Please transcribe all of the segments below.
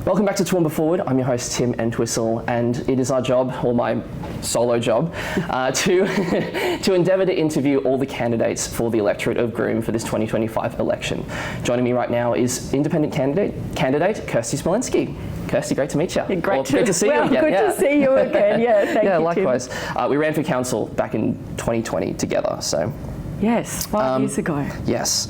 Welcome back to Toowoomba Forward. I'm your host, Tim Entwistle, and it is our job, or my solo job, to endeavour to interview all the candidates for the electorate of Groom for this 2025 election. Joining me right now is independent candidate Kirstie Smolenski. Kirstie, great to meet you. Great to see you again. Good to see you again. Yeah, thank you, likewise. Tim. We ran for council back in 2020 together, so. Yes, 5 years ago. Yes.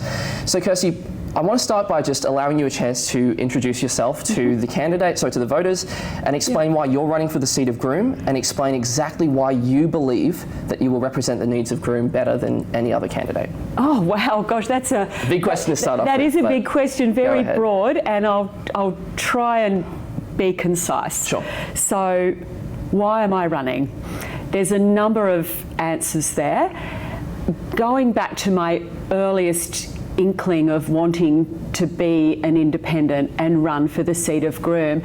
So Kirstie, I want to start by just allowing you a chance to introduce yourself to the candidates, to the voters, and explain why you're running for the seat of Groom, and explain exactly why you believe that you will represent the needs of Groom better than any other candidate. Oh wow, gosh, that's a big question to start off with. That is a big question, very broad, and I'll try and be concise. Sure. So, why am I running? There's a number of answers there. Going back to my earliest inkling of wanting to be an independent and run for the seat of Groom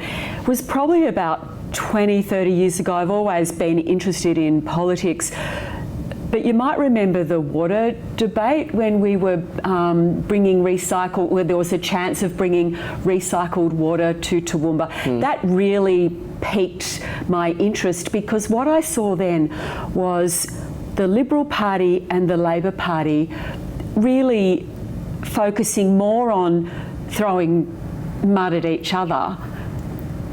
was probably about 20, 30 years ago. I've always been interested in politics, but you might remember the water debate when we were where there was a chance of bringing recycled water to Toowoomba. That really piqued my interest, because what I saw then was the Liberal Party and the Labor Party really focusing more on throwing mud at each other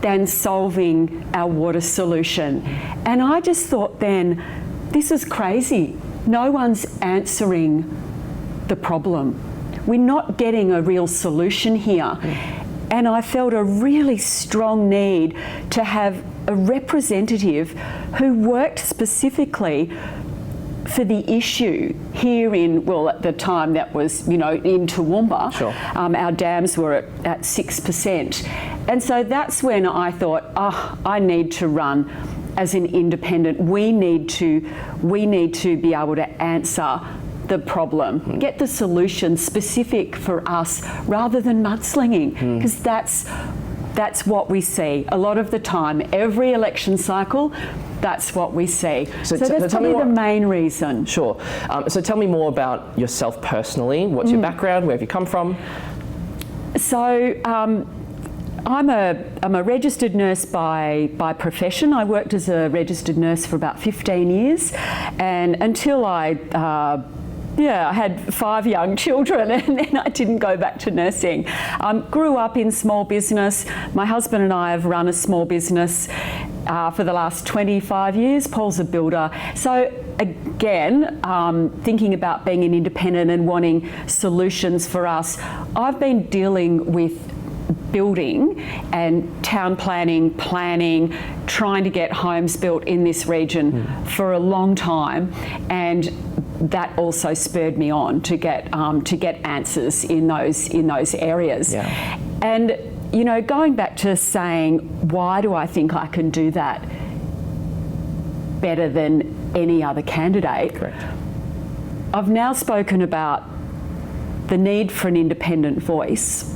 than solving our water solution. And I just thought then, this is crazy. No one's answering the problem. We're not getting a real solution here. And I felt a really strong need to have a representative who worked specifically for the issue here in, well, at the time that was, in Toowoomba. Sure. Our dams were at 6%. And so that's when I thought, I need to run as an independent. We need to be able to answer the problem, get the solution specific for us rather than mudslinging, because that's what we see a lot of the time. Every election cycle, that's what we see. So that's probably the main reason. Sure. So tell me more about yourself personally. What's your background? Where have you come from? So I'm a registered nurse by profession. I worked as a registered nurse for about 15 years, and until I had 5 young children, and then I didn't go back to nursing. Grew up in small business. My husband and I have run a small business for the last 25 years. Paul's a builder. So again, thinking about being an independent and wanting solutions for us, I've been dealing with building and town planning, trying to get homes built in this region for a long time, and that also spurred me on to get answers in those areas. Yeah. And going back to saying, why do I think I can do that better than any other candidate? Correct. I've now spoken about the need for an independent voice.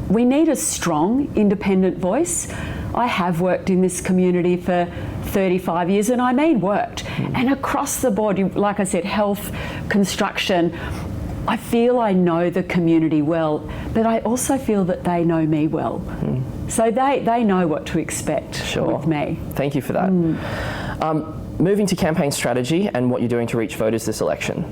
We need a strong independent voice. I have worked in this community for 35 years, and I mean worked. And across the board, like I said, health, construction, I feel I know the community well, but I also feel that they know me well. So they know what to expect with me. Thank you for that. Moving to campaign strategy and what you're doing to reach voters this election.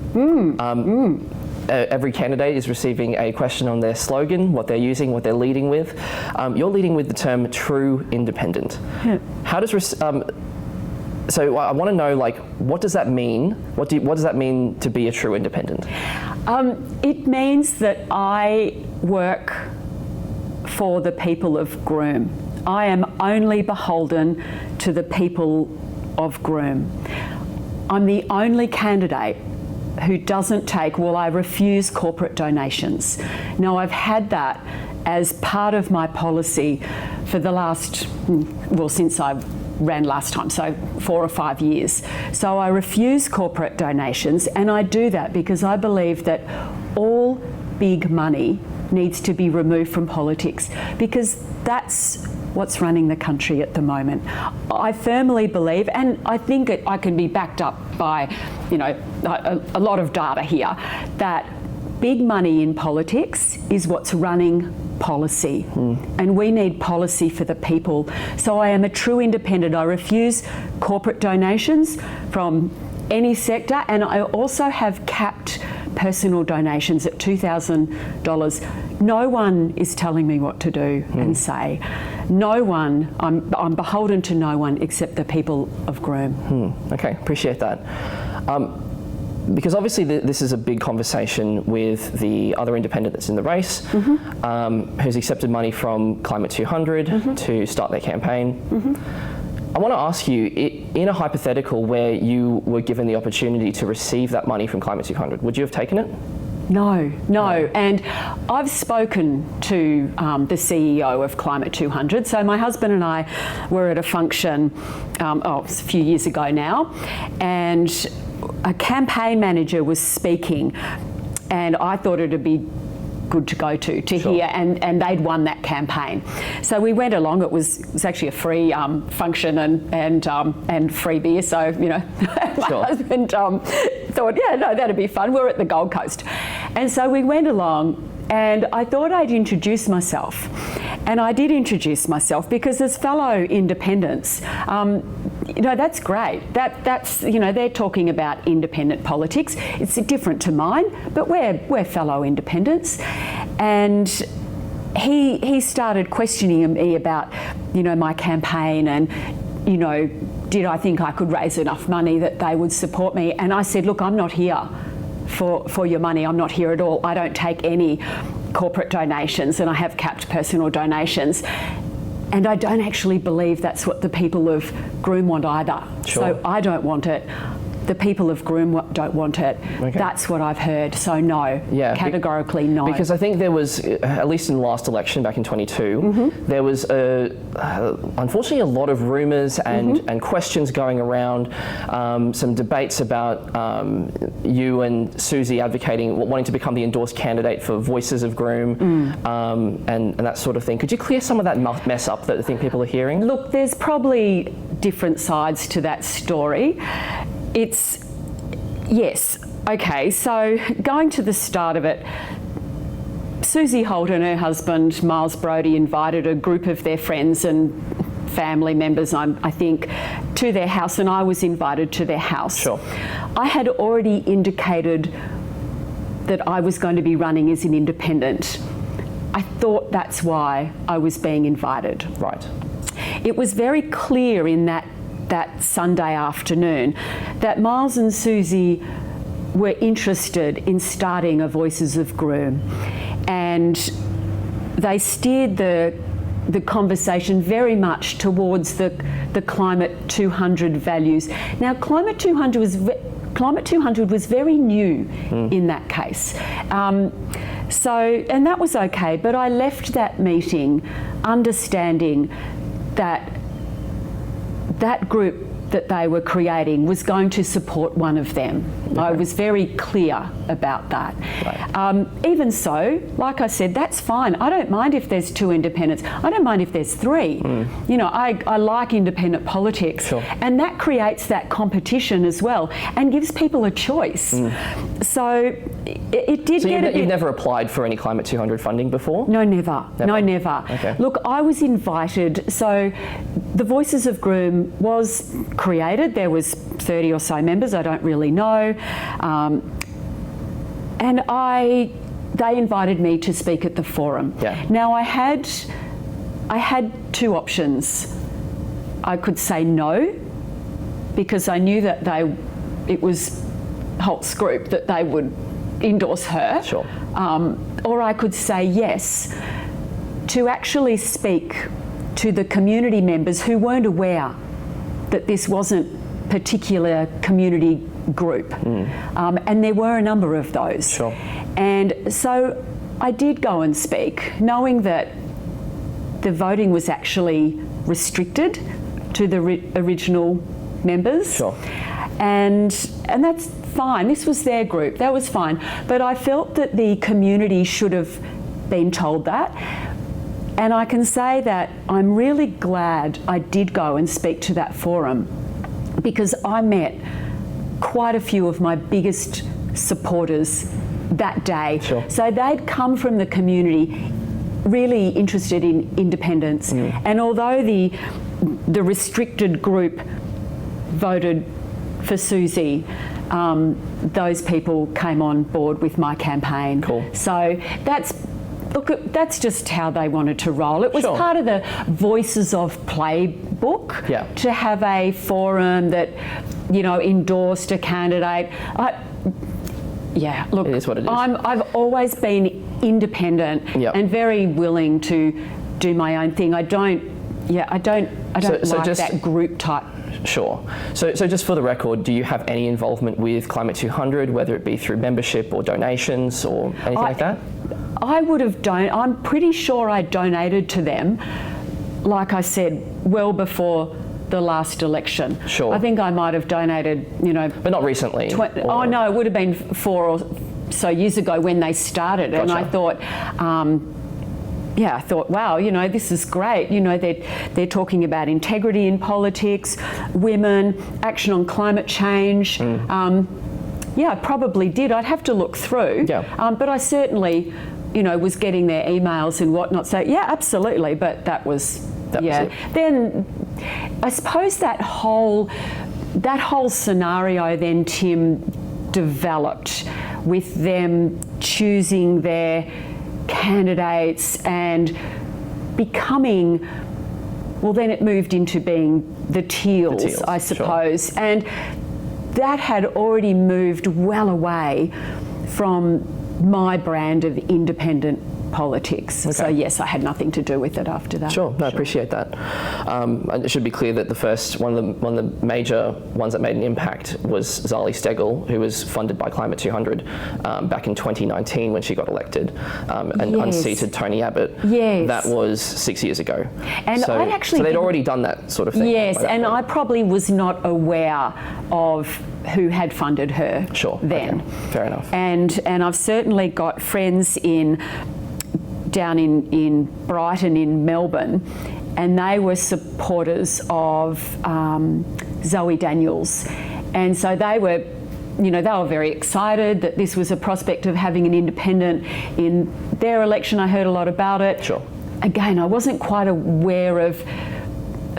Every candidate is receiving a question on their slogan, what they're using, what they're leading with. You're leading with the term true independent. Yeah. How does so I want to know, what does that mean? What does that mean to be a true independent? It means that I work for the people of Groom. I am only beholden to the people of Groom. I'm the only candidate who doesn't take, I refuse corporate donations. Now, I've had that as part of my policy for the last, since I ran last time, so 4 or 5 years. So I refuse corporate donations, and I do that because I believe that all big money needs to be removed from politics, because that's what's running the country at the moment. I firmly believe, and I think I can be backed up by, a lot of data here, that big money in politics is what's running policy, and we need policy for the people. So I am a true independent. I refuse corporate donations from any sector, and I also have capped personal donations at $2,000. No one is telling me what to do and say. No one, I'm beholden to no one except the people of Groom. Okay, appreciate that. Because obviously this is a big conversation with the other independent that's in the race, who's accepted money from Climate 200 to start their campaign. I want to ask you, in a hypothetical where you were given the opportunity to receive that money from Climate 200, would you have taken it? No. And I've spoken to the CEO of Climate 200. So my husband and I were at a function, it was a few years ago now, and a campaign manager was speaking, and I thought it'd be good to go to hear, and they'd won that campaign. So we went along. It was actually a free function and free beer. So my husband thought, that'd be fun. We're at the Gold Coast, and so we went along. And I thought I'd introduce myself, and I did introduce myself because as fellow independents, that's great. That's they're talking about independent politics. It's different to mine, but we're fellow independents. And he started questioning me about my campaign and did I think I could raise enough money that they would support me? And I said, look, I'm not here for your money. I'm not here at all. I don't take any corporate donations, and I have capped personal donations. And I don't actually believe that's what the people of Groom want either. So I don't want it. The people of Groom don't want it. Okay. That's what I've heard. So no, categorically no. Because I think there was, at least in the last election back in 22, there was unfortunately a lot of rumours and questions going around, some debates about you and Susie wanting to become the endorsed candidate for Voices of Groom and that sort of thing. Could you clear some of that mess up that I think people are hearing? Look, there's probably different sides to that story. Yes, okay, so going to the start of it, Susie Holt and her husband, Miles Brodie, invited a group of their friends and family members, I think, to their house, and I was invited to their house. Sure. I had already indicated that I was going to be running as an independent. I thought that's why I was being invited. Right. It was very clear in that Sunday afternoon that Miles and Susie were interested in starting a Voices of Groom, and they steered the conversation very much towards the Climate 200 values. Now, Climate 200 was very new in that case. And that was okay, but I left that meeting understanding that group that they were creating was going to support one of them. Okay. I was very clear about that. Right. Even so, like I said, that's fine. I don't mind if there's 2 independents. I don't mind if there's 3. I like independent politics. Sure. And that creates that competition as well and gives people a choice. So it did get a bit... You've never applied for any Climate 200 funding before? No, never. No, never. Okay. Look, I was invited. So the Voices of Groom was created. There was 30 or so members. I don't really know. And they invited me to speak at the forum. Yeah. Now I had 2 options. I could say no, because I knew that it was Holt's group, that they would endorse her. Sure. Or I could say yes, to actually speak to the community members who weren't aware that this wasn't particular community group. And there were a number of those. Sure. And so I did go and speak, knowing that the voting was actually restricted to the original members. Sure. And that's fine. This was their group. That was fine. But I felt that the community should have been told that. And I can say that I'm really glad I did go and speak to that forum, because I met quite a few of my biggest supporters that day. Sure. So they'd come from the community really interested in independence. And although the restricted group voted for Susie, those people came on board with my campaign. Cool. So that's just how they wanted to roll. It was part of the Voices of Playbook to have a forum that, endorsed a candidate. Look, it is what it is. I've always been independent and very willing to do my own thing. I don't like that group type. Sure. So just for the record, do you have any involvement with Climate 200, whether it be through membership or donations or anything like that? I would have I'm pretty sure I donated to them, like I said, well before the last election. Sure. I think I might have donated, But not recently? No, it would have been 4 or so years ago when they started. Gotcha. And I thought, I thought, wow, this is great. They're talking about integrity in politics, women, action on climate change. I probably did. I'd have to look through. But I certainly, was getting their emails and whatnot. So, yeah, absolutely. But that was it. Then I suppose that whole scenario then, Tim, developed with them choosing their candidates and becoming, well, then it moved into being the Teals, I suppose. Sure. And that had already moved well away from my brand of independent politics. Okay. So yes, I had nothing to do with it after that. Sure, I appreciate that. It should be clear that one of the major ones that made an impact was Zali Steggall, who was funded by Climate 200 back in 2019 when she got elected, and unseated Tony Abbott. Yes. That was 6 years ago. And so they'd already done that sort of thing. Yes, and I probably was not aware of who had funded her then. Okay. Fair enough. And I've certainly got friends down in Brighton in Melbourne, and they were supporters of Zoe Daniels, and so they were very excited that this was a prospect of having an independent in their election. I heard a lot about it. Sure. Again, I wasn't quite aware of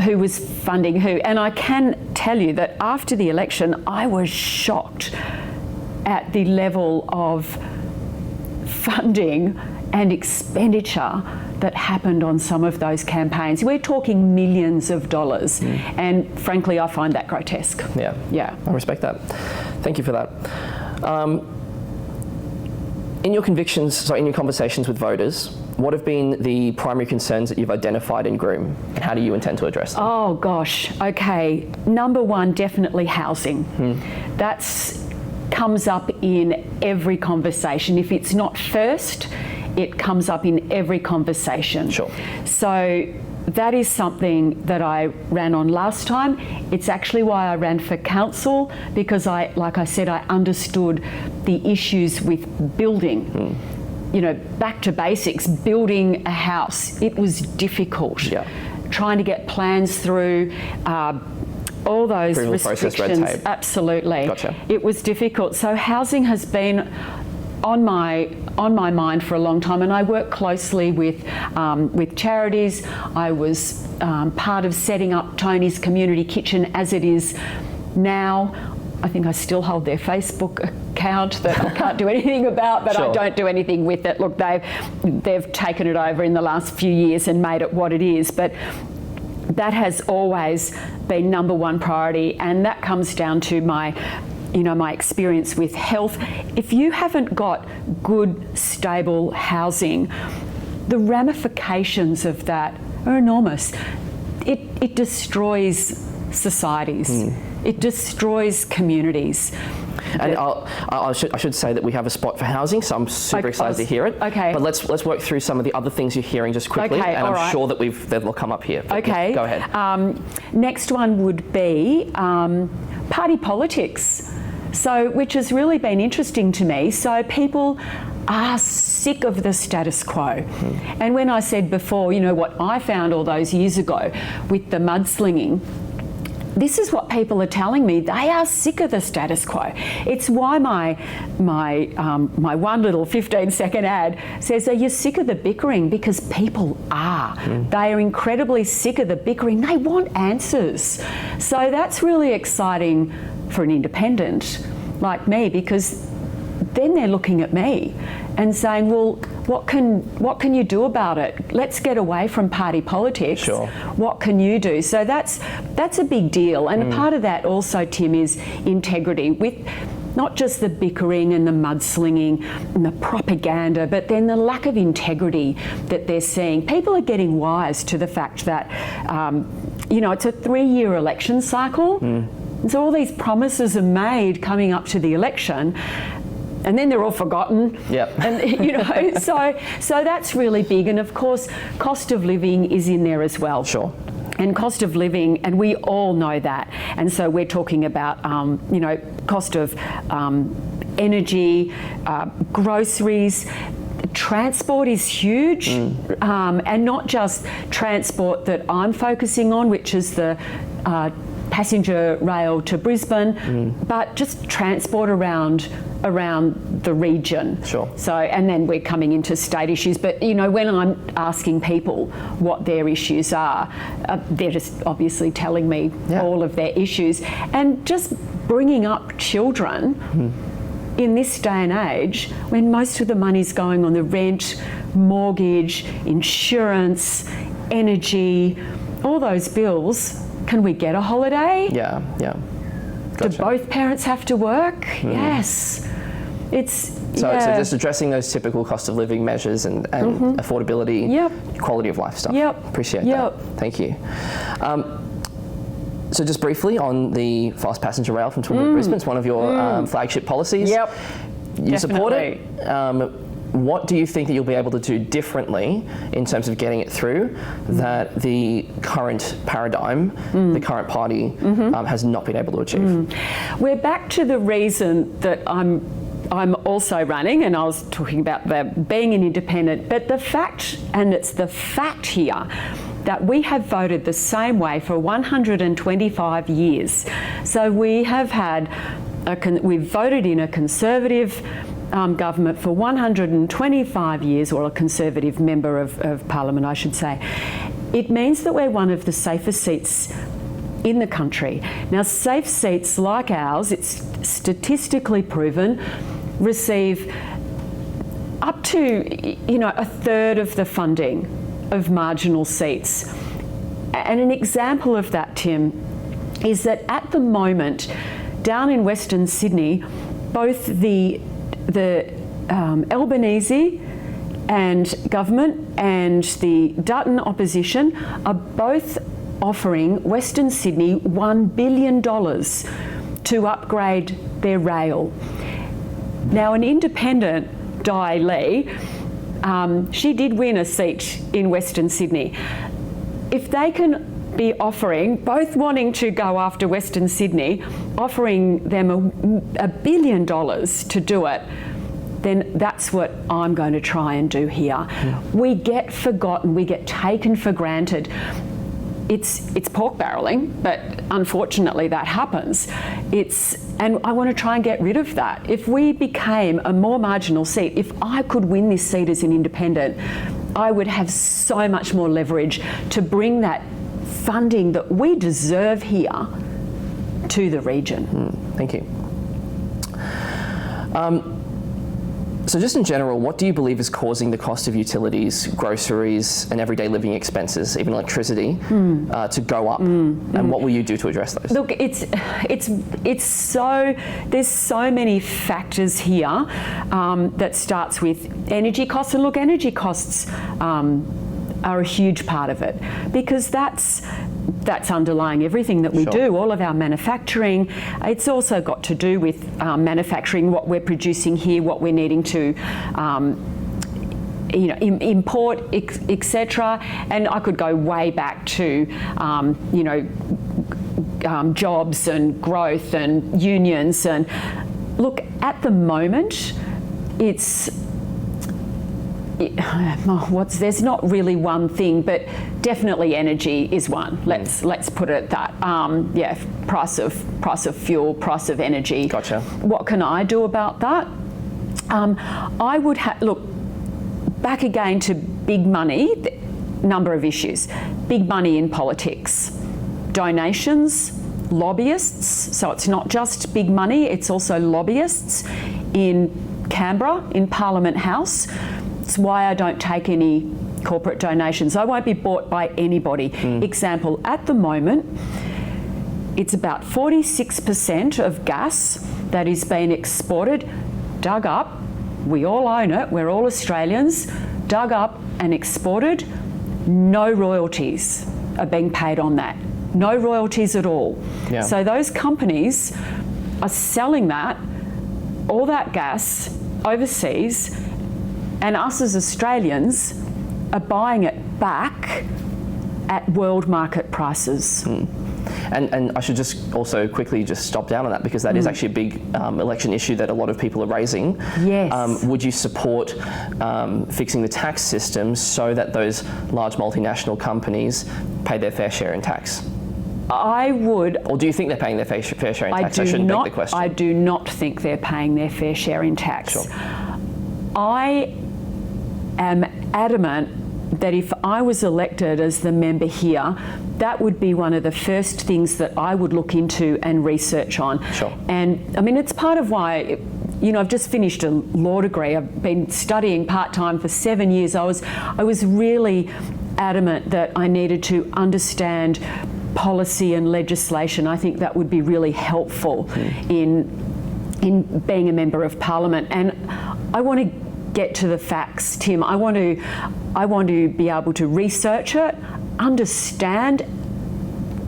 who was funding who, and I can tell you that after the election I was shocked at the level of funding and expenditure that happened on some of those campaigns. We're talking millions of dollars, and frankly I find that grotesque. Yeah, I respect that. Thank you for that. In your conversations with voters, what have been the primary concerns that you've identified in Groom, and how do you intend to address them? Oh gosh, okay. Number one, definitely housing. That's comes up in every conversation. If it's not first, it comes up in every conversation. Sure. So that is something that I ran on last time. It's actually why I ran for council, because like I said, I understood the issues with building. Back to basics, building a house. It was difficult. Yeah. Trying to get plans through, all those approval restrictions. Process, red tape. Absolutely. Gotcha. It was difficult. So housing has been on my mind for a long time, and I work closely with charities. I was part of setting up Tony's Community Kitchen as it is now. I think I still hold their Facebook account that I can't do anything about, but I don't do anything with it. Look, they've taken it over in the last few years and made it what it is, but that has always been number one priority, and that comes down to my experience with health. If you haven't got good, stable housing, the ramifications of that are enormous. It destroys societies. It destroys communities. And I should say that we have a spot for housing, so I'm super excited to hear it. Okay. But let's work through some of the other things you're hearing just quickly, and I'm sure that they'll come up here. Okay. Go ahead. Next one would be party politics, which has really been interesting to me. So people are sick of the status quo. And when I said before, what I found all those years ago with the mudslinging, this is what people are telling me. They are sick of the status quo. It's why my one little 15-second ad says, "Are you sick of the bickering?" Because people are. They are incredibly sick of the bickering. They want answers. So that's really exciting for an independent like me, because then they're looking at me and saying, well, what can you do about it? Let's get away from party politics. Sure. What can you do? So that's a big deal. And a part of that also, Tim, is integrity, with not just the bickering and the mudslinging and the propaganda, but then the lack of integrity that they're seeing. People are getting wise to the fact that, it's a 3-year election cycle. And so all these promises are made coming up to the election, and then they're all forgotten. Yep. And so that's really big. And of course, cost of living is in there as well. Sure. And cost of living, and we all know that. And so we're talking about, cost of energy, groceries. Transport is huge, and not just transport that I'm focusing on, which is the passenger rail to Brisbane, but just transport around the region. Sure. So, and then we're coming into state issues, but when I'm asking people what their issues are, they're just obviously telling me all of their issues, and just bringing up children in this day and age, when most of the money's going on the rent, mortgage, insurance, energy, all those bills. Can we get a holiday? Yeah. Gotcha. Do both parents have to work? Yes. So just addressing those typical cost of living measures and affordability, quality of life stuff. Appreciate that. Thank you. So just briefly on the fast passenger rail from Toowoomba to Brisbane, it's one of your flagship policies. You Definitely. support it. What do you think that you'll be able to do differently in terms of getting it through that the current paradigm, the current party has not been able to achieve? We're back to the reason that I'm also running, and I was talking about being an independent, but the fact, and it's the fact here, that we have voted the same way for 125 years. So we have had, we've voted in a Conservative government for 125 years, or a Conservative member of Parliament, I should say. It means that we're one of the safest seats in the country. Now, safe seats like ours, it's statistically proven, receive up to, a third of the funding of marginal seats. And an example of that, Tim, is that at the moment, down in Western Sydney, both the Albanese and government and the Dutton opposition are both offering Western Sydney $1 billion to upgrade their rail. Now, an independent, Di Lee, she did win a seat in Western Sydney. If they can be offering, both wanting to go after Western Sydney, offering them $1 billion to do it, then that's what I'm going to try and do here. We get forgotten, we get taken for granted. It's pork barreling, but unfortunately that happens. And I want to try and get rid of that. If we became a more marginal seat, if I could win this seat as an independent, I would have so much more leverage to bring that funding that we deserve here to the region. Thank you. So just in general, what do you believe is causing the cost of utilities, groceries, and everyday living expenses, even electricity, to go up? And what will you do to address those? Look, there's so many factors here that starts with energy costs. And look, energy costs are a huge part of it, because that's underlying everything that we do, all of our manufacturing. It's also got to do with manufacturing, what we're producing here, what we're needing to import, etc. And I could go way back to jobs and growth and unions. And look, at the moment, there's not really one thing, but definitely energy is one. Let's put it at that. Price of fuel, price of energy. Gotcha. What can I do about that? I would look back again to big money. Number of issues. Big money in politics, donations, lobbyists. So it's not just big money; it's also lobbyists in Canberra, in Parliament House. It's why I don't take any corporate donations. I won't be bought by anybody. Example, at the moment, it's about 46% of gas that is being exported, dug up. We all own it. We're all Australians. Dug up and exported. No royalties are being paid on that. No royalties at all. Yeah. So those companies are selling all that gas overseas, and us as Australians are buying it back at world market prices. And I should just also quickly just stop down on that, because that is actually a big election issue that a lot of people are raising. Yes. Would you support fixing the tax system so that those large multinational companies pay their fair share in tax? I would. Or do you think they're paying their fair share in tax? I shouldn't beg the question. I do not think they're paying their fair share in tax. Sure. I am adamant that if I was elected as the member here, that would be one of the first things that I would look into and research on. Sure. And I mean, it's part of why, I've just finished a law degree. I've been studying part-time for 7 years. I was really adamant that I needed to understand policy and legislation. I think that would be really helpful in being a member of Parliament. And I want to get to the facts, Tim. I want to be able to research it, understand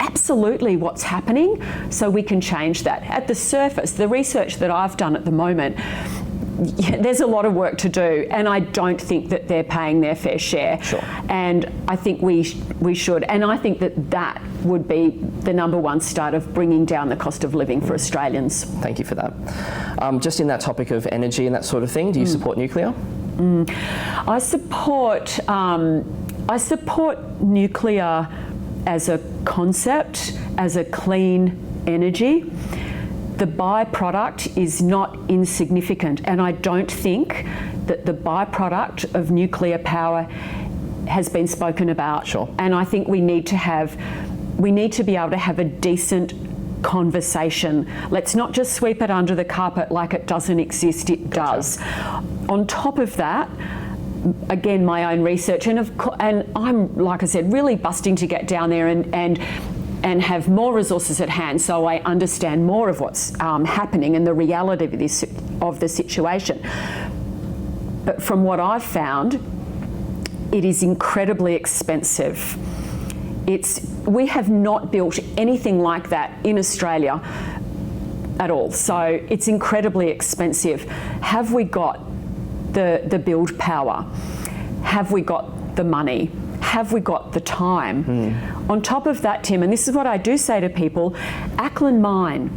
absolutely what's happening, so we can change that. At the surface, the research that I've done at the moment, there's a lot of work to do, and I don't think that they're paying their fair share. Sure. And I think we should, and I think that would be the number one start of bringing down the cost of living for Australians. Thank you for that. Just in that topic of energy and that sort of thing, do you support nuclear? I support nuclear as a concept, as a clean energy. The byproduct is not insignificant, and I don't think that the byproduct of nuclear power has been spoken about. Sure. And I think we need to be able to have a decent conversation. Let's not just sweep it under the carpet like it doesn't exist. It does. On top of that, again, my own research, and I'm, like I said, really busting to get down there and have more resources at hand, so I understand more of what's happening and the reality of the situation. But from what I've found, it is incredibly expensive. We have not built anything like that in Australia at all, so it's incredibly expensive. Have we got the build power? Have we got the money? Have we got the time? On top of that, Tim, and this is what I do say to people, Acland Mine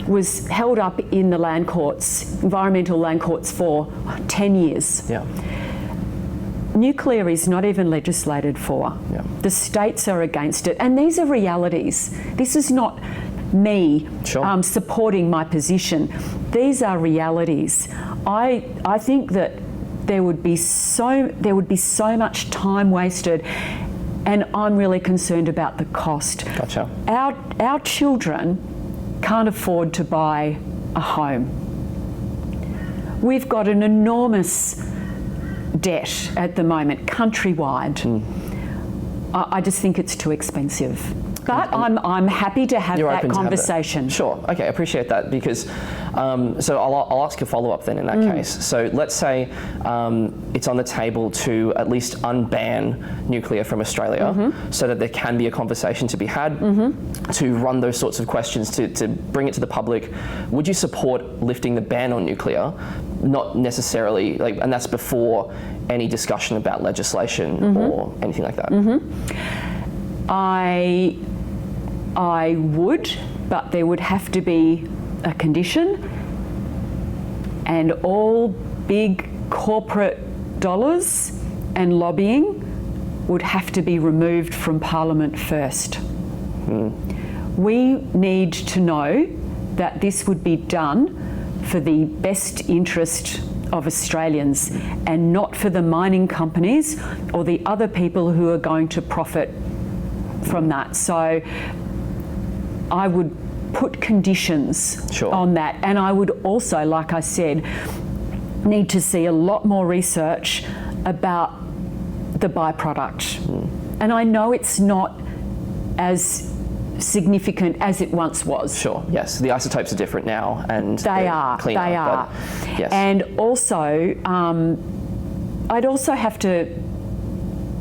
was held up in the land courts, environmental land courts, for 10 years. Yeah. Nuclear is not even legislated for. Yeah. The states are against it, and these are realities. This is not me supporting my position. These are realities. I think that there would be so much time wasted, and I'm really concerned about the cost. Gotcha. Our children can't afford to buy a home. We've got an enormous debt at the moment, countrywide. I just think it's too expensive. But I'm happy to have that conversation. Sure. Okay, I appreciate that, because so I'll ask a follow-up then in that case. So let's say it's on the table to at least unban nuclear from Australia, so that there can be a conversation to be had to run those sorts of questions, to bring it to the public. Would you support lifting the ban on nuclear? Not necessarily, and that's before any discussion about legislation or anything like that. I would, but there would have to be a condition, and all big corporate dollars and lobbying would have to be removed from Parliament first. We need to know that this would be done for the best interest of Australians and not for the mining companies or the other people who are going to profit from that. So I would put conditions on that, and I would also, like I said, need to see a lot more research about the byproduct. And I know it's not as significant as it once was. Sure, yes. The isotopes are different now, and they are. Cleaner, they are. But, yes. And also, I'd also have to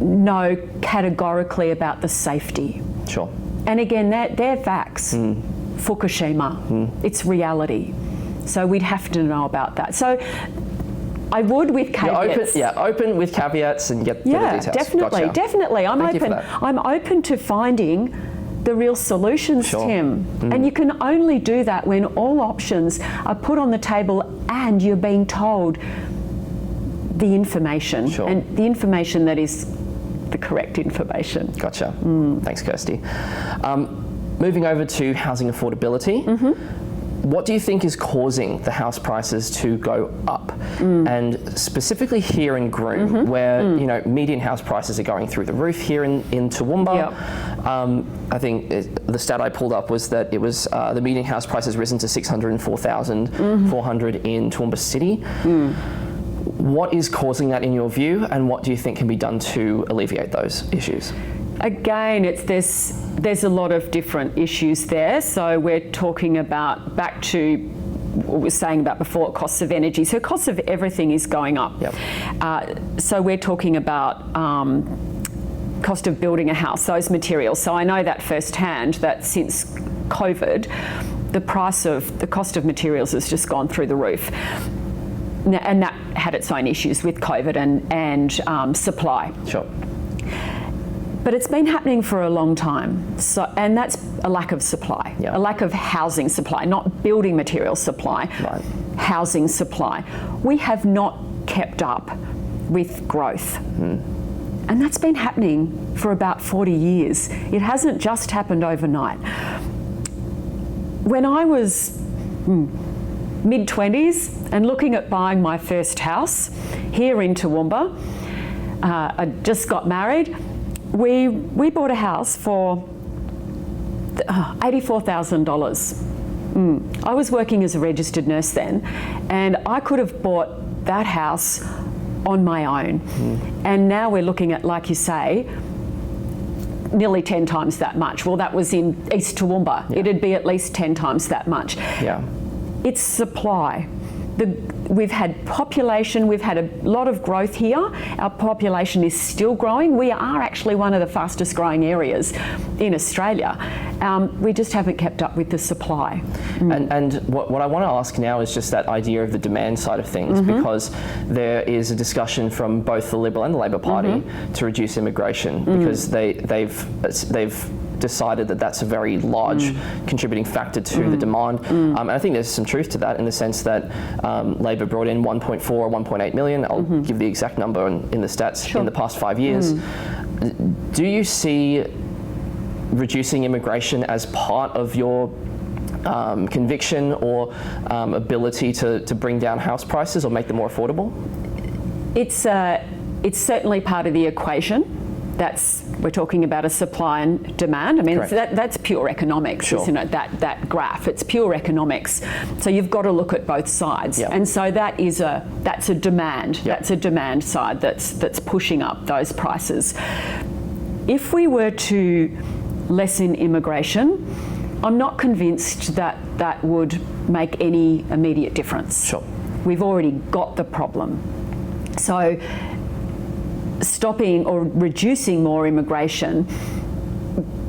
know categorically about the safety. Sure. And again, they're facts. Fukushima, it's reality. So we'd have to know about that. So I would with caveats. Open with caveats and get the details. Definitely, definitely. I'm open to finding the real solutions, Tim. And you can only do that when all options are put on the table and you're being told the information, and the information that is the correct information. Gotcha. Thanks, Kirstie. Moving over to housing affordability. What do you think is causing the house prices to go up? And specifically here in Groom, where median house prices are going through the roof here in Toowoomba. I think the stat I pulled up was that it was the median house price has risen to $604,400 in Toowoomba City. What is causing that in your view, and what do you think can be done to alleviate those issues? Again, there's a lot of different issues there. So we're talking about, back to what we were saying about before, costs of energy. So costs of everything is going up. So we're talking about cost of building a house, those materials. So I know that firsthand, that since COVID, the cost of materials has just gone through the roof. And that had its own issues with COVID and supply. Sure. But it's been happening for a long time. So, and that's a lack of supply, a lack of housing supply, not building material supply, housing supply. We have not kept up with growth. And that's been happening for about 40 years. It hasn't just happened overnight. When I was mid-20s and looking at buying my first house here in Toowoomba, I just got married. We bought a house for $84,000. I was working as a registered nurse then, and I could have bought that house on my own. And now we're looking at, like you say, nearly 10 times that much. Well, that was in East Toowoomba. It'd be at least 10 times that much. It's supply. We've had population, we've had a lot of growth here. Our population is still growing. We are actually one of the fastest growing areas in Australia. We just haven't kept up with the supply. And what I want to ask now is just that idea of the demand side of things, because there is a discussion from both the Liberal and the Labor Party to reduce immigration, because they've decided that that's a very large contributing factor to the demand. And I think there's some truth to that, in the sense that Labor brought in 1.4 or 1.8 million. I'll give the exact number in the stats in the past 5 years. Do you see reducing immigration as part of your conviction or ability to bring down house prices or make them more affordable? It's certainly part of the equation. We're talking about a supply and demand. I mean, that's pure economics, isn't it? That graph, it's pure economics. So you've got to look at both sides, and so that's a demand. That's a demand side that's pushing up those prices. If we were to lessen immigration, I'm not convinced that would make any immediate difference. We've already got the problem. So stopping or reducing more immigration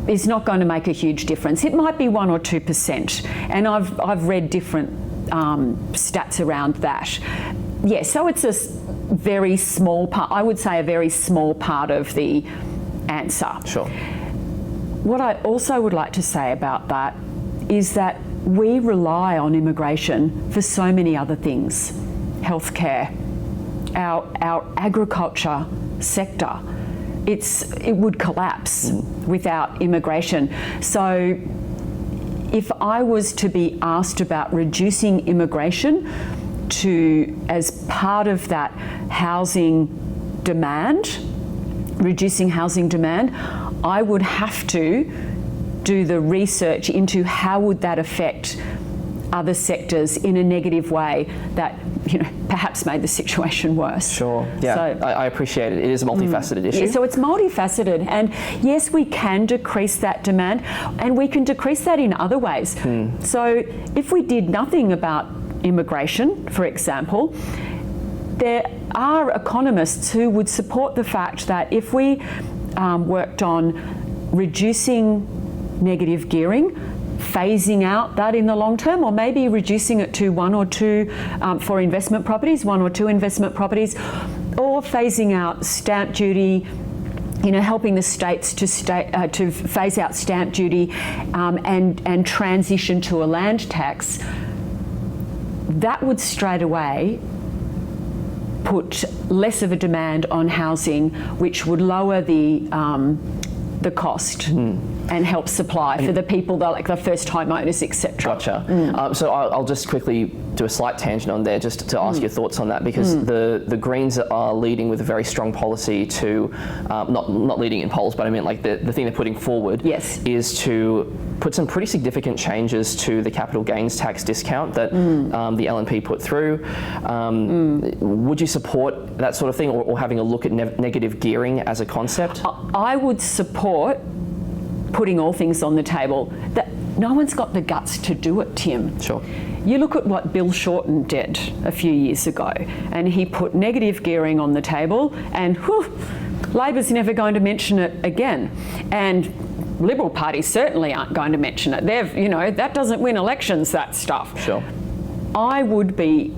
is not going to make a huge difference. It might be 1 or 2%, and I've read different stats around that. So it's a very small part. I would say a very small part of the answer. What I also would like to say about that is that we rely on immigration for so many other things: healthcare, our agriculture sector. it would collapse without immigration. So if I was to be asked about reducing immigration as part of that reducing housing demand, I would have to do the research into how would that affect other sectors in a negative way that, perhaps made the situation worse. Sure, yeah, So, I appreciate it. It is a multifaceted issue. yeah, so it's multifaceted, and yes, we can decrease that demand, and we can decrease that in other ways. So if we did nothing about immigration, for example, there are economists who would support the fact that if we worked on reducing negative gearing, phasing out that in the long term, or maybe reducing it to one or two for investment properties, or phasing out stamp duty, helping the states to phase out stamp duty and transition to a land tax, that would straight away put less of a demand on housing, which would lower the cost and help supply for the people, like the first homeowners, etc. Gotcha. So I'll just quickly do a slight tangent on there, just to ask your thoughts on that, because the Greens are leading with a very strong policy to, not leading in polls, but I mean like the thing they're putting forward is to put some pretty significant changes to the capital gains tax discount that the LNP put through. Would you support that sort of thing, or having a look at negative gearing as a concept? I would support putting all things on the table. That no one's got the guts to do it, Tim. Sure. You look at what Bill Shorten did a few years ago, and he put negative gearing on the table, and Labor's never going to mention it again. And Liberal parties certainly aren't going to mention it. That doesn't win elections, that stuff. Sure. I would be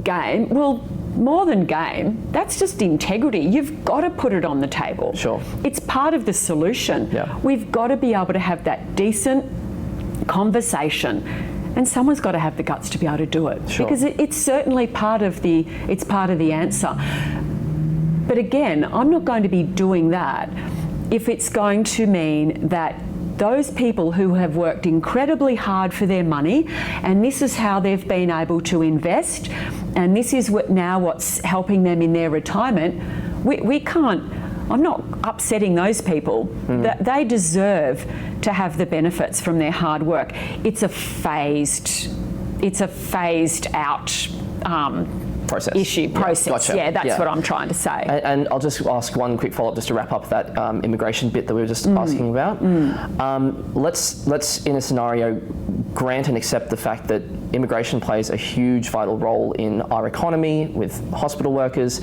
game. Well, more than game, that's just integrity. You've got to put it on the table. Sure. It's part of the solution. Yeah. We've got to be able to have that decent conversation, and someone's got to have the guts to be able to do it. Sure. Because it's certainly part of the answer. But again, I'm not going to be doing that if it's going to mean that those people who have worked incredibly hard for their money, and this is how they've been able to invest, and this is what's helping them in their retirement, we can't, I'm not upsetting those people. That they deserve to have the benefits from their hard work. It's a phased out process. Gotcha. Yeah, that's what I'm trying to say. And I'll just ask one quick follow-up just to wrap up that immigration bit that we were just asking about. Let's in a scenario grant and accept the fact that immigration plays a huge vital role in our economy, with hospital workers,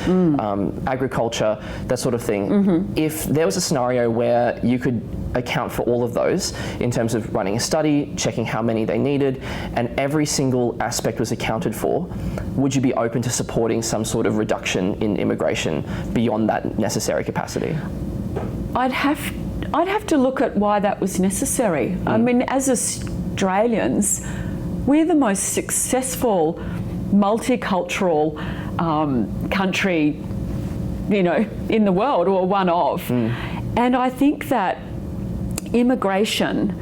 agriculture, that sort of thing. If there was a scenario where you could account for all of those in terms of running a study, checking how many they needed, and every single aspect was accounted for, would you be open to supporting some sort of reduction in immigration beyond that necessary capacity? I'd have to look at why that was necessary. I mean, as Australians, we're the most successful multicultural country, in the world, or one of. And I think that immigration,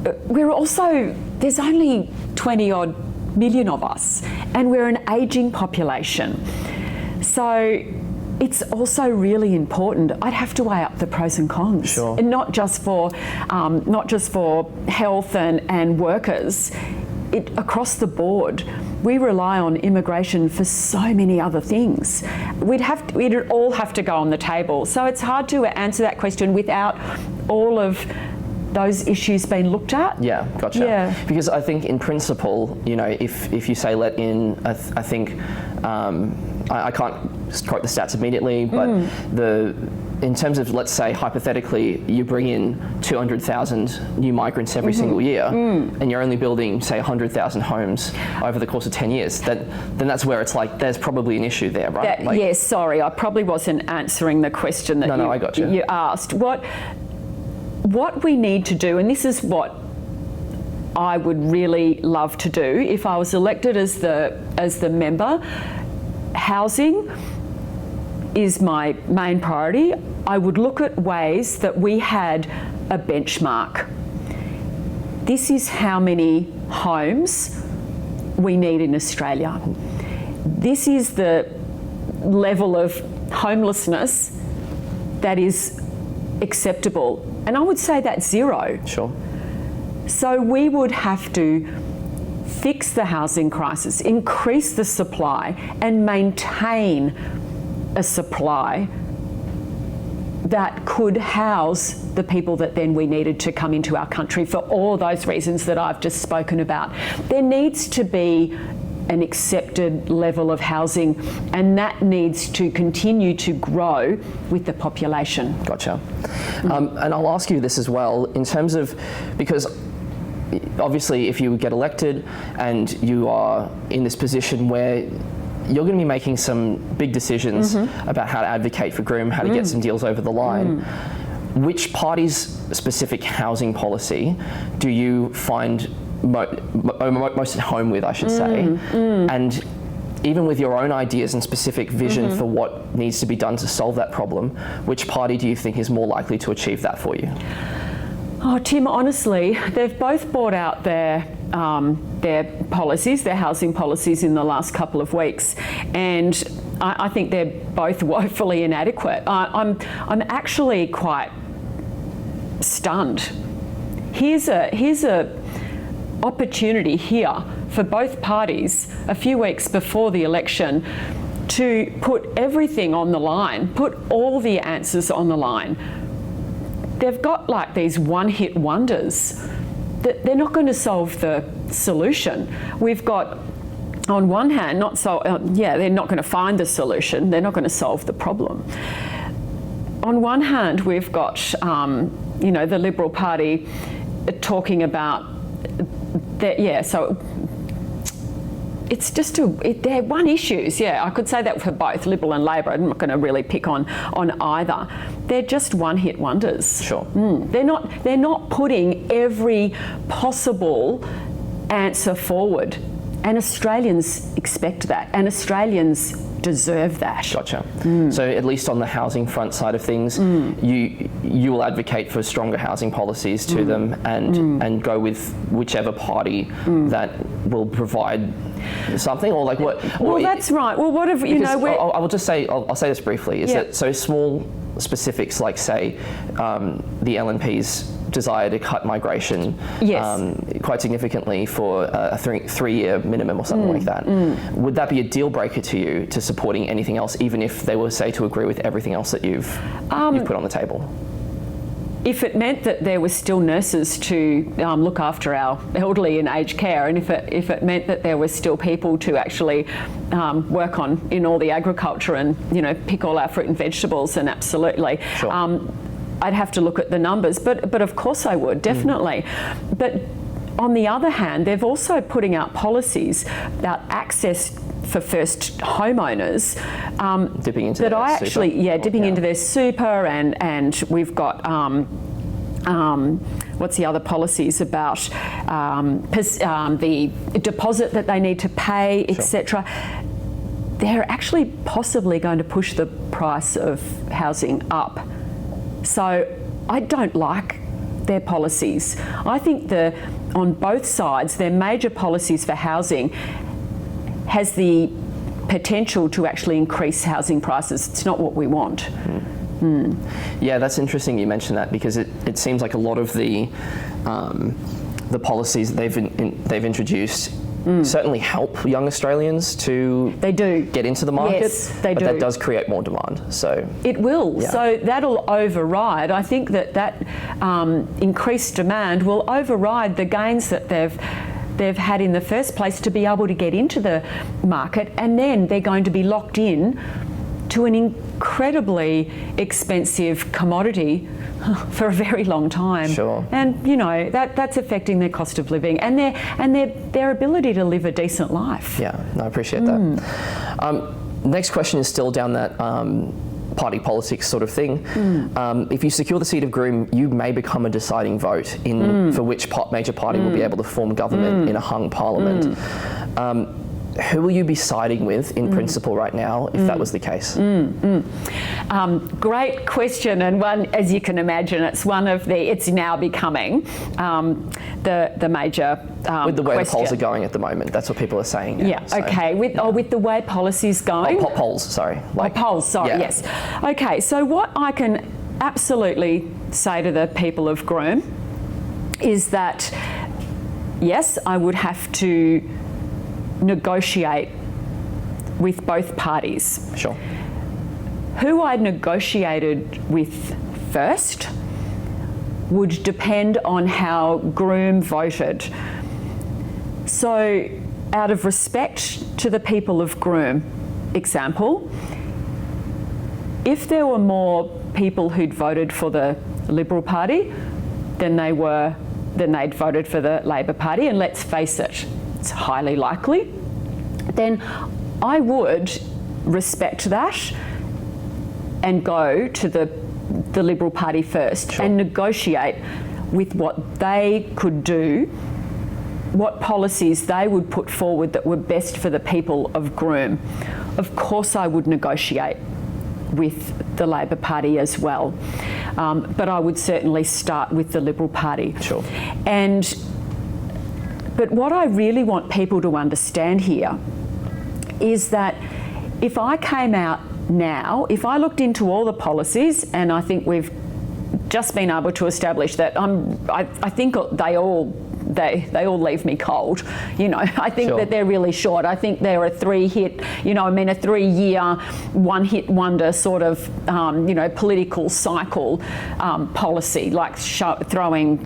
there's only 20 odd million of us, and we're an ageing population. So it's also really important. I'd have to weigh up the pros and cons, Sure. and not just for health and workers. Across the board, we rely on immigration for so many other things. It'd all have to go on the table. So it's hard to answer that question without all of those issues being looked at. Yeah, gotcha. Yeah. Because I think in principle, if you say let in, I think, I can't quote the stats immediately, but in terms of, let's say, hypothetically, you bring in 200,000 new migrants every single year, and you're only building, say, 100,000 homes over the course of 10 years, then that's where it's like, there's probably an issue there, right? Yes, sorry, I probably wasn't answering the question that I got you. You asked. What we need to do, and this is what I would really love to do if I was elected as the member, housing is my main priority. I would look at ways that we had a benchmark. This is how many homes we need in Australia. This is the level of homelessness that is acceptable. And I would say that's zero. Sure. So we would have to fix the housing crisis, increase the supply, and maintain a supply that could house the people that then we needed to come into our country for all those reasons that I've just spoken about. There needs to be an accepted level of housing, and that needs to continue to grow with the population. Gotcha. And I'll ask you this as well, in terms of, because obviously if you get elected and you are in this position where you're going to be making some big decisions about how to advocate for Groom, how to get some deals over the line. Which party's specific housing policy do you find most at home with, I should say? And even with your own ideas and specific vision for what needs to be done to solve that problem, which party do you think is more likely to achieve that for you? Oh, Tim, honestly, they've both brought out their policies, their housing policies in the last couple of weeks, and I think they're both woefully inadequate. I'm actually quite stunned. Here's a opportunity here for both parties a few weeks before the election to put everything on the line, put all the answers on the line. They've got like these one-hit wonders that they're not going to solve the solution. We've got, on one hand, they're not going to find the solution. They're not going to solve the problem. On one hand, we've got, the Liberal Party talking about that. So it's just they're one issues. Yeah, I could say that for both Liberal and Labor. I'm not going to really pick on either. They're just one-hit wonders. Sure. They're not putting every possible answer forward, and Australians expect that, and Australians deserve that. Gotcha. So at least on the housing front side of things, you will advocate for stronger housing policies to them, and go with whichever party that will provide something, or like what? Well, that's right. Well, what if I will just say, I'll say this briefly. Is that so small specifics, like say the LNP's desire to cut migration quite significantly for a three-year minimum or something like that. Would that be a deal breaker to you to supporting anything else, even if they were, say, to agree with everything else that you've put on the table? If it meant that there were still nurses to look after our elderly in aged care, and if it meant that there were still people to actually work in all the agriculture and pick all our fruit and vegetables, and absolutely. Sure. I'd have to look at the numbers, but of course I would, definitely. But on the other hand, they've also putting out policies about access for first homeowners dipping into that their I actually super. dipping into their super, and we've got what's the other policies about the deposit that they need to pay, etc. They're actually possibly going to push the price of housing up. So I don't like their policies. I think on both sides, their major policies for housing has the potential to actually increase housing prices. It's not what we want. Yeah, that's interesting you mentioned that, because it seems like a lot of the policies that they've introduced certainly help young Australians to get into the market. Yes, they do. But that does create more demand. So it will. Yeah. So that'll override. I think that increased demand will override the gains that they've had in the first place to be able to get into the market, and then they're going to be locked in to an incredibly expensive commodity for a very long time. Sure. And that's affecting their cost of living and their ability to live a decent life. Yeah, no, I appreciate that. Next question is still down that party politics sort of thing. If you secure the seat of Groom, you may become a deciding vote for which major party will be able to form government in a hung parliament. who will you be siding with in principle right now if that was the case? Great question, and one, as you can imagine, it's now becoming the major With the way question. the polls are going at the moment, that's what people are saying now. Yeah, okay. With the way policy's going? Polls, sorry. Yes. Okay, so what I can absolutely say to the people of Groom is that, yes, I would have to negotiate with both parties. Sure. Who I negotiated with first would depend on how Groom voted. So, out of respect to the people of Groom, example, if there were more people who'd voted for the Liberal Party than they'd voted for the Labor Party, and let's face it, it's highly likely, then I would respect that and go to the Liberal Party first. Sure. And negotiate with what they could do, what policies they would put forward that were best for the people of Groom. Of course I would negotiate with the Labor Party as well, but I would certainly start with the Liberal Party. Sure. But what I really want people to understand here is that if I came out now, if I looked into all the policies, and I think we've just been able to establish that I think they all leave me cold. I think Sure. that they're really short. I think they're a 3-hit, a 3-year, one-hit wonder sort of, political cycle policy, like throwing,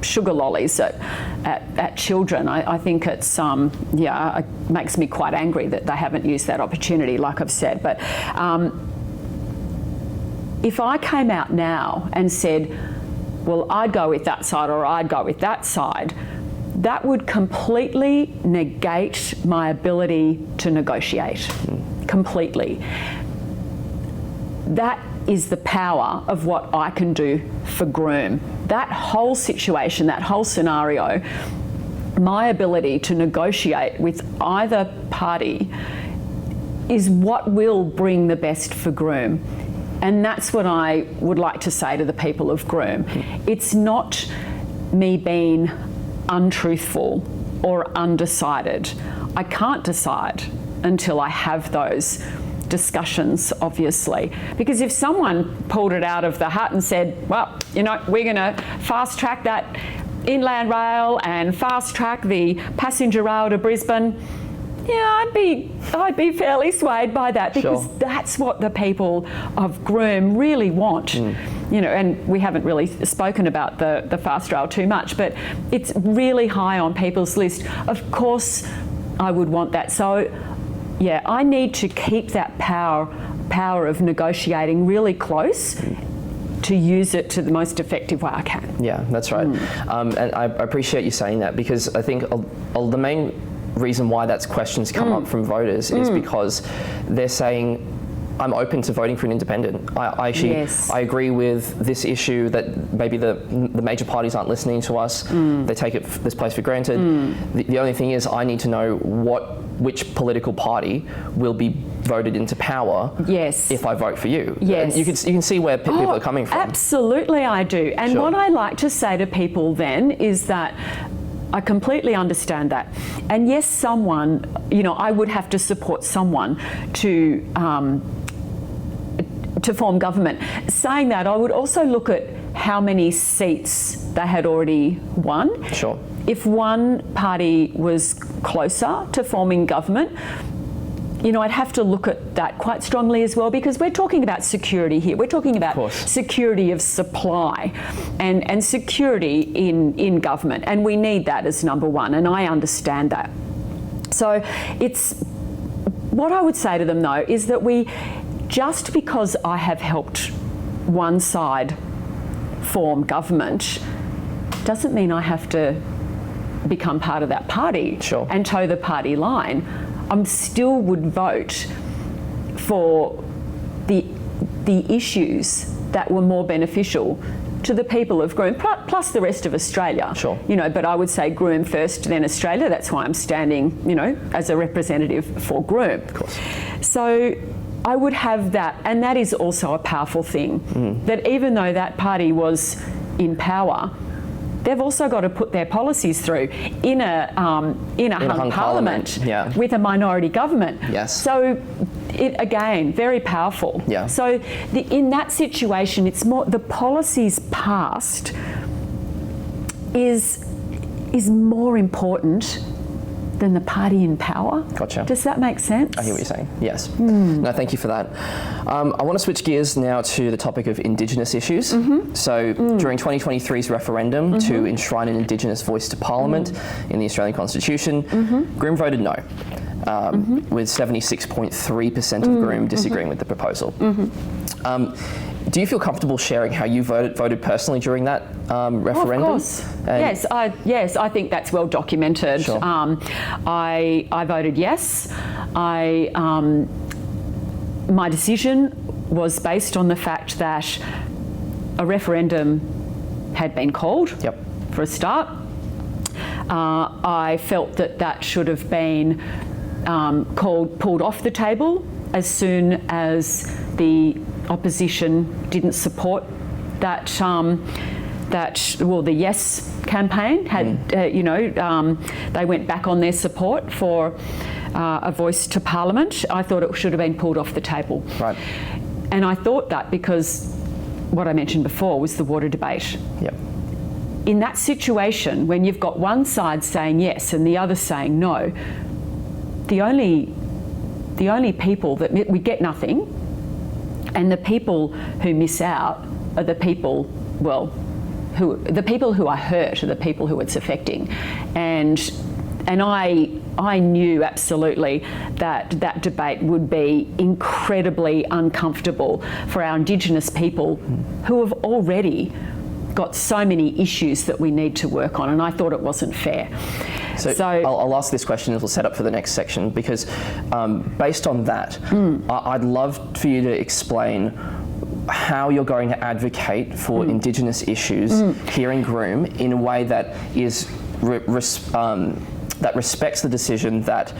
sugar lollies at children. I think it's, it makes me quite angry that they haven't used that opportunity, like I've said. But if I came out now and said, well, I'd go with that side or I'd go with that side, that would completely negate my ability to negotiate. Completely. That is the power of what I can do for Groom. That whole situation, that whole scenario, my ability to negotiate with either party is what will bring the best for Groom. And that's what I would like to say to the people of Groom. It's not me being untruthful or undecided. I can't decide until I have those discussions, obviously. Because if someone pulled it out of the hat and said, well, we're going to fast track that inland rail and fast track the passenger rail to Brisbane, yeah, I'd be fairly swayed by that, because Sure. That's what the people of Groom really want. And we haven't really spoken about the fast rail too much, but it's really high on people's list. Of course, I would want that. So, yeah, I need to keep that power of negotiating really close to use it to the most effective way I can. Yeah, that's right. And I appreciate you saying that, because I think the main reason why that's questions come up from voters is because they're saying, I'm open to voting for an independent. I actually, Yes. I agree with this issue that maybe the major parties aren't listening to us. They take this place for granted. The only thing is, I need to know which political party will be voted into power. Yes. If I vote for you. Yes. And you can see where people are coming from. Absolutely, I do. And Sure. what I like to say to people then is that I completely understand that. And yes, someone, I would have to support someone to form government. Saying that, I would also look at how many seats they had already won. Sure. If one party was closer to forming government, I'd have to look at that quite strongly as well, because we're talking about security here. We're talking about security of supply and security in government, and we need that as number one, and I understand that. So what I would say to them, though, is that just because I have helped one side form government doesn't mean I have to become part of that party and toe the party line. I still would vote for the issues that were more beneficial to the people of Groom, plus the rest of Australia. Sure. You know, but I would say Groom first, then Australia. That's why I'm standing, you know, as a representative for Groom. Of course. So I would have that, and that is also a powerful thing, that even though that party was in power, they've also got to put their policies through in a hung parliament with a minority government. Yes. So it, again, very powerful. Yeah. So in that situation, it's more the policies passed is more important than the party in power. Gotcha. Does that make sense? I hear what you're saying. Yes. No, thank you for that. I want to switch gears now to the topic of Indigenous issues. So during 2023's referendum to enshrine an Indigenous voice to Parliament in the Australian Constitution, Groom voted no, with 76.3% of Groom disagreeing with the proposal. Do you feel comfortable sharing how you voted personally during that referendum? Of course. Yes, I think that's well documented. Sure. I voted yes. My decision was based on the fact that a referendum had been called. Yep. For a start. I felt that should have been pulled off the table as soon as the opposition didn't support that. The Yes campaign had, they went back on their support for a voice to Parliament. I thought it should have been pulled off the table. Right. And I thought that because what I mentioned before was the water debate. Yep. In that situation, when you've got one side saying yes and the other saying no, the only people that we get nothing, and the people who miss out are the people, the people who are hurt are the people who it's affecting, and I knew absolutely that debate would be incredibly uncomfortable for our Indigenous people who have already got so many issues that we need to work on, and I thought it wasn't fair. So I'll ask this question as we'll set up for the next section, because based on that, I'd love for you to explain how you're going to advocate for Indigenous issues here in Groom in a way that is that respects the decision that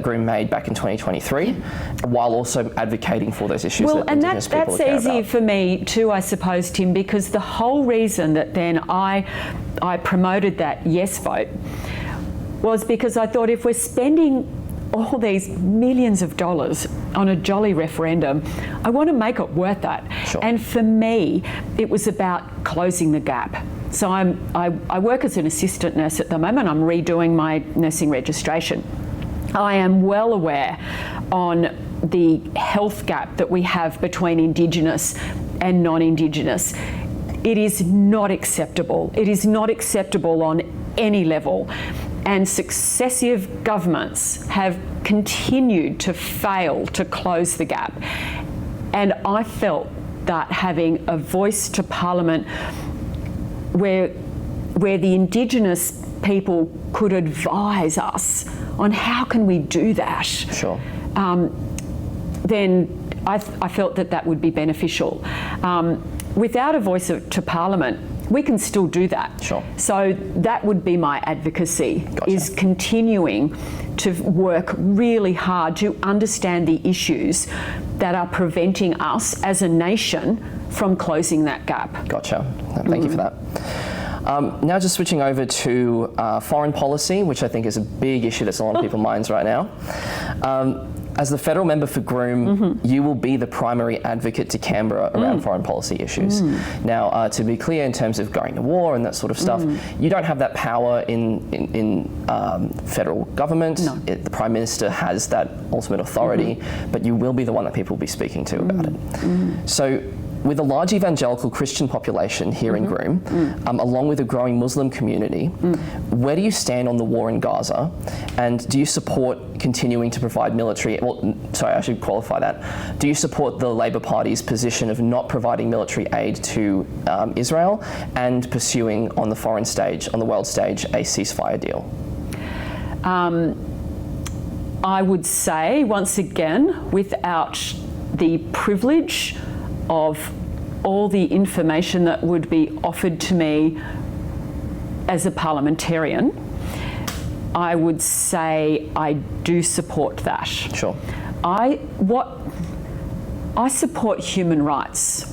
Groom made back in 2023, while also advocating for those issues that Indigenous people care about. That's easy for me too, I suppose, Tim, because the whole reason that then I promoted that yes vote was because I thought if we're spending all these millions of dollars on a jolly referendum, I want to make it worth that. Sure. And for me, it was about closing the gap. So I work as an assistant nurse at the moment. I'm redoing my nursing registration. I am well aware on the health gap that we have between Indigenous and non-Indigenous. It is not acceptable. It is not acceptable on any level. And successive governments have continued to fail to close the gap. And I felt that having a voice to Parliament where the Indigenous people could advise us on how can we do that, sure. Then I felt that would be beneficial. Without a voice to Parliament, we can still do that. Sure. So that would be my advocacy, Gotcha. is continuing to work really hard to understand the issues that are preventing us as a nation from closing that gap. Gotcha. Thank you for that. Now just switching over to foreign policy, which I think is a big issue that's on a lot of people's minds right now. As the federal member for Groom, you will be the primary advocate to Canberra around foreign policy issues. Now, to be clear, in terms of going to war and that sort of stuff, you don't have that power in federal government. No. The Prime Minister has that ultimate authority, but you will be the one that people will be speaking to about it. So, with a large evangelical Christian population here in Groom, along with a growing Muslim community, where do you stand on the war in Gaza? And do you support continuing to provide military, I should qualify that. Do you support the Labor Party's position of not providing military aid to Israel and pursuing on the foreign stage, on the world stage, a ceasefire deal? I would say, once again, without the privilege of all the information that would be offered to me as a parliamentarian, I would say I do support that. Sure. I support human rights,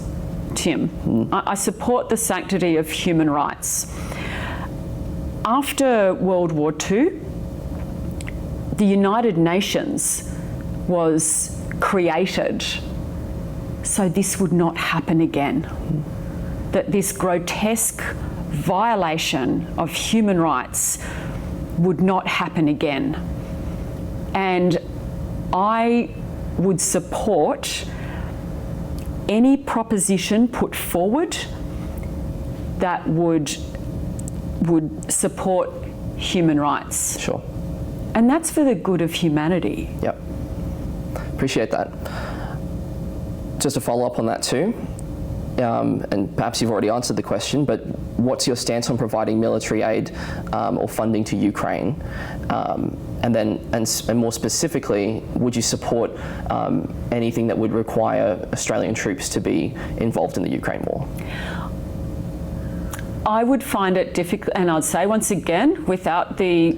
Tim. I support the sanctity of human rights. After World War II, the United Nations was created so this would not happen again. That this grotesque violation of human rights would not happen again. And I would support any proposition put forward that would support human rights. Sure. And that's for the good of humanity. Yep. Appreciate that. Just to follow up on that too, and perhaps you've already answered the question, but what's your stance on providing military aid or funding to Ukraine? And more specifically, would you support anything that would require Australian troops to be involved in the Ukraine war? I would find it difficult, and I'd say once again, without the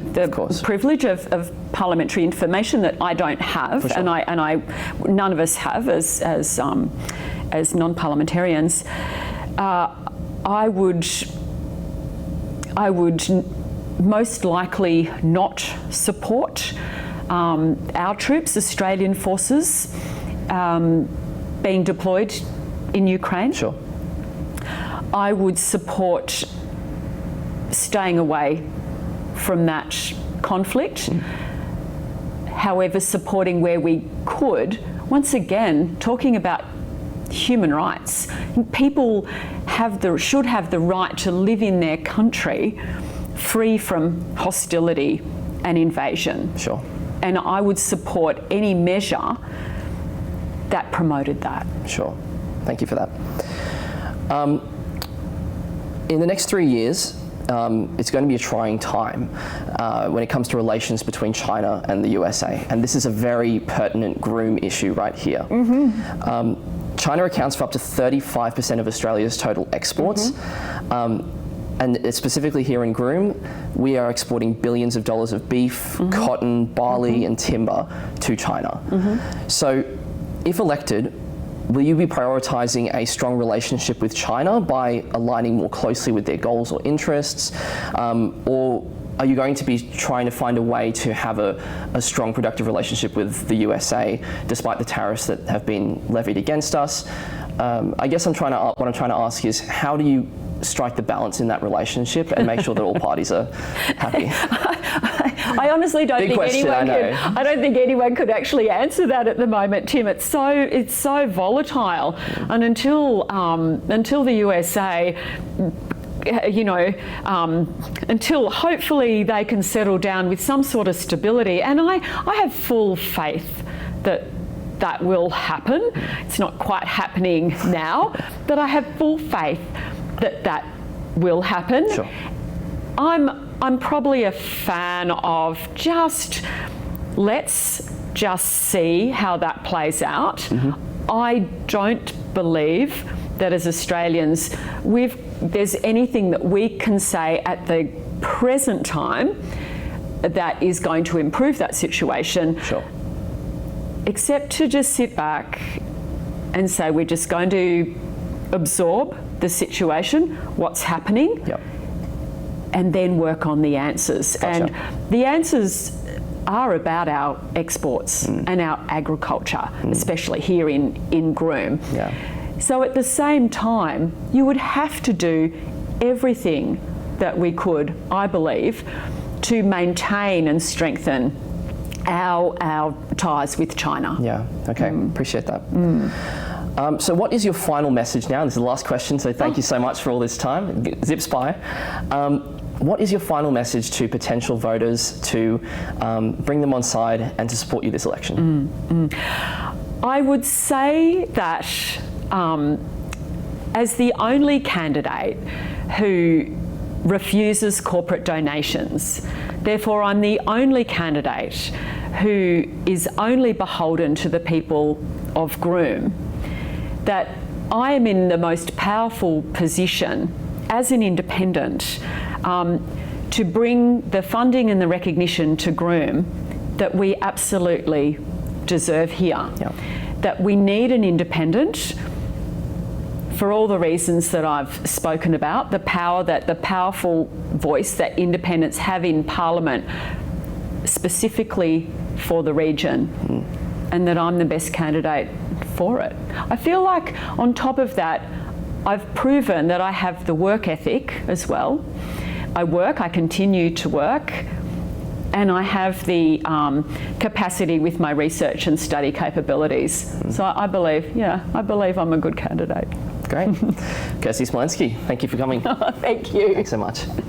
privilege of parliamentary information that I don't have, For sure. and I none of us have as non-parliamentarians, I would most likely not support our troops, Australian forces, being deployed in Ukraine. Sure. I would support staying away from that conflict. However, supporting where we could. Once again, talking about human rights. People should have the right to live in their country free from hostility and invasion. Sure. And I would support any measure that promoted that. Sure. Thank you for that. In the next 3 years, it's going to be a trying time when it comes to relations between China and the USA. And this is a very pertinent Groom issue right here. Mm-hmm. China accounts for up to 35% of Australia's total exports. Mm-hmm. And specifically here in Groom, we are exporting billions of dollars of beef, mm-hmm. cotton, barley, mm-hmm. and timber to China. Mm-hmm. So if elected, will you be prioritising a strong relationship with China by aligning more closely with their goals or interests? Or are you going to be trying to find a way to have a strong, productive relationship with the USA despite the tariffs that have been levied against us? I guess what I'm trying to ask is, how do you strike the balance in that relationship and make sure that all parties are happy? I honestly don't think I don't think anyone could actually answer that at the moment, Tim. It's so volatile, and until the USA, until hopefully they can settle down with some sort of stability, and I have full faith that will happen. It's not quite happening now, but I have full faith that will happen. Sure. I'm probably a fan of let's just see how that plays out. Mm-hmm. I don't believe that as Australians there's anything that we can say at the present time that is going to improve that situation. Sure. Except to just sit back and say we're just going to absorb the situation, what's happening, yep. and then work on the answers. Gotcha. And the answers are about our exports and our agriculture, especially here in Groom. Yeah. So at the same time, you would have to do everything that we could, I believe, to maintain and strengthen our ties with China. Yeah, okay, appreciate that. So what is your final message now? This is the last question, so thank you so much for all this time. It zips by. What is your final message to potential voters to bring them on side and to support you this election? I would say that as the only candidate who refuses corporate donations, therefore I'm the only candidate who is only beholden to the people of Groom, that I am in the most powerful position as an independent to bring the funding and the recognition to Groom that we absolutely deserve here. Yep. That we need an independent for all the reasons that I've spoken about, the powerful voice that independents have in Parliament specifically for the region, and that I'm the best candidate for it. I feel like on top of that, I've proven that I have the work ethic as well. I continue to work, and I have the capacity with my research and study capabilities. So I believe I'm a good candidate. Great. Kirstie Smolenski, thank you for coming. Thank you. Thanks so much.